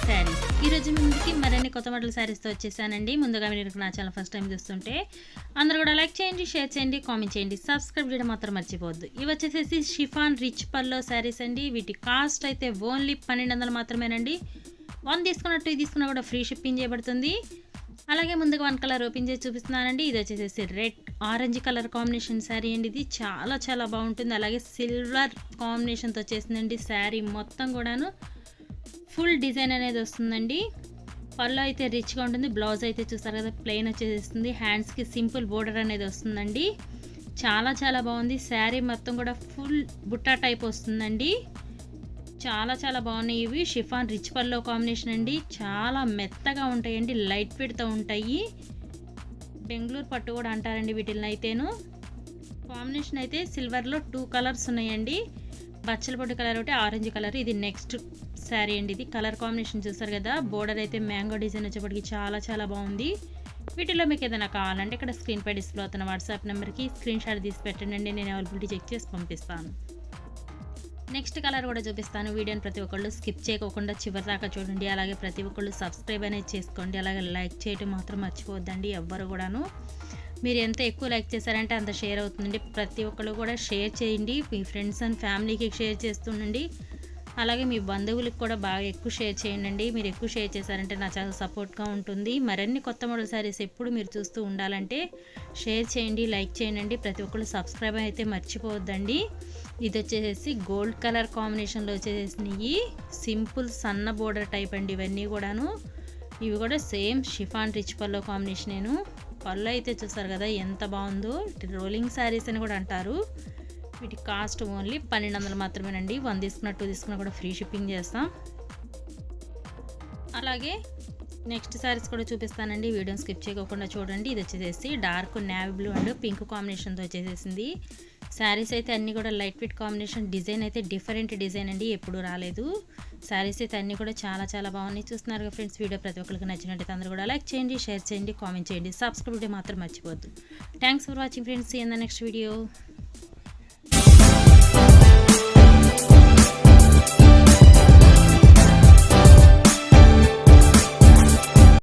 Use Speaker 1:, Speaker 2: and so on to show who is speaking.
Speaker 1: శారీస్. ఈరోజు మీ ముందుకి మరిన్ని కొత్త మోడల్ శారీస్తో వచ్చేసానండి. ముందుగా మీరు నా ఛానల్ ఫస్ట్ టైం చూస్తుంటే అందరూ కూడా లైక్ చేయండి, షేర్ చేయండి, కామెంట్ చేయండి, సబ్స్క్రైబ్ చేయడం మాత్రం మర్చిపోవద్దు. ఇవి వచ్చేసేసి షిఫాన్ రిచ్ పల్లో శారీస్ అండి. వీటి కాస్ట్ అయితే ఓన్లీ 1200 మాత్రమేనండి. 1 తీసుకున్నట్టు ఇది తీసుకున్నా కూడా ఫ్రీ షిప్పింగ్ చేయబడుతుంది. అలాగే ముందుగా 1 కలర్ ఓపెన్ చేసి చూపిస్తున్నానండి. ఇది వచ్చేసేసి red orange colour combination sari అండి. ఇది చాలా చాలా బాగుంటుంది. అలాగే సిల్వర్ కాంబినేషన్తో వచ్చేసిందండి. శారీ మొత్తం కూడాను ఫుల్ డిజైన్ అనేది వస్తుందండి. పళ్ళు అయితే రిచ్గా ఉంటుంది. బ్లౌజ్ అయితే చూస్తారు కదా ప్లెయిన్ వచ్చేస్తుంది. హ్యాండ్స్కి సింపుల్ బోర్డర్ అనేది వస్తుందండి. చాలా చాలా బాగుంది. శారీ మొత్తం కూడా ఫుల్ బుట్టా టైప్ వస్తుందండి. చాలా చాలా బాగున్నాయి. ఇవి షిఫాన్ రిచ్ పల్లో కాంబినేషన్ అండి. చాలా మెత్తగా ఉంటాయండి, లైట్ వెయిట్తో ఉంటాయి. బెంగళూరు పట్టు కూడా అంటారండి వీటిని అయితేను. కాంబినేషన్ అయితే సిల్వర్లో 2 కలర్స్ ఉన్నాయండి. బచ్చల పొడి కలర్ ఒకటి, ఆరెంజ్ కలర్. ఇది నెక్స్ట్ శారీ అండి. ఇది కలర్ కాంబినేషన్ చూస్తారు కదా. బోర్డర్ అయితే మ్యాంగో డిజైన్ వచ్చేప్పటికి చాలా చాలా బాగుంది. వీటిలో మీకు ఏదైనా కావాలంటే ఇక్కడ స్క్రీన్పై డిస్ప్లే అవుతున్న వాట్సాప్ నెంబర్కి స్క్రీన్ షాట్ తీసి పెట్టండి. నేను అవైలబిలిటీ చెక్ చేసి పంపిస్తాను. నెక్స్ట్ కలర్ కూడా చూపిస్తాను. వీడియోని ప్రతి ఒక్కళ్ళు స్కిప్ చేయకుండా చివరి దాకా చూడండి. అలాగే ప్రతి ఒక్కళ్ళు సబ్స్క్రైబ్ అనేది చేసుకోండి. అలాగే లైక్ చేయడం మాత్రం మర్చిపోవద్దండి ఎవ్వరు కూడాను. మీరు ఎంత ఎక్కువ లైక్ చేశారంటే అంత షేర్ అవుతుందండి. ప్రతి ఒక్కళ్ళు కూడా షేర్ చేయండి. మీ ఫ్రెండ్స్ అండ్ ఫ్యామిలీకి షేర్ చేస్తుండండి. అలాగే మీ బంధువులకు కూడా బాగా ఎక్కువ షేర్ చేయండి. మీరు ఎక్కువ షేర్ చేశారంటే నా చాలా సపోర్ట్గా ఉంటుంది. మరిన్ని కొత్త మోడల్ శారీస్ ఎప్పుడు మీరు చూస్తూ ఉండాలంటే షేర్ చేయండి, లైక్ చేయండి. ప్రతి ఒక్కళ్ళు సబ్స్క్రైబ్ అయితే మర్చిపోవద్దండి. ఇది వచ్చేసి గోల్డ్ కలర్ కాంబినేషన్లో వచ్చేసినాయి. సింపుల్ సన్న బోర్డర్ టైప్ అండి ఇవన్నీ కూడాను. ఇవి కూడా సేమ్ షిఫాన్ రిచ్ పల్లో కాంబినేషనేను. పళ్ళు అయితే చూస్తారు కదా ఎంత బాగుందో. రోలింగ్ శారీస్ అని కూడా అంటారు. వీటి కాస్ట్ ఓన్లీ 1200 మాత్రమేనండి. 1 తీసుకున్న 2 తీసుకున్నా కూడా ఫ్రీ షిప్పింగ్ చేస్తాం. అలాగే నెక్స్ట్ శారీస్ కూడా చూపిస్తానండి. వీడియోని స్కిప్ చేయకుండా చూడండి. ఇది వచ్చేసి dark navy blue and pink కాంబినేషన్తో వచ్చేసేసింది. శారీస్ అయితే అన్నీ కూడా లైట్ వెయిట్ కాంబినేషన్. డిజైన్ అయితే డిఫరెంట్ డిజైన్ అండి, ఎప్పుడు రాలేదు. శారీస్ అయితే అన్నీ కూడా చాలా చాలా బాగున్నాయి. చూస్తున్నారు కదా ఫ్రెండ్స్. వీడియో ప్రతి ఒక్కరికి నచ్చినట్టయితే అందరూ కూడా లైక్ చేయండి, షేర్ చేయండి, కామెంట్ చేయండి, సబ్స్క్రైబ్ మాత్రం మర్చిపోవద్దు. Thanks for watching friends. In the next video.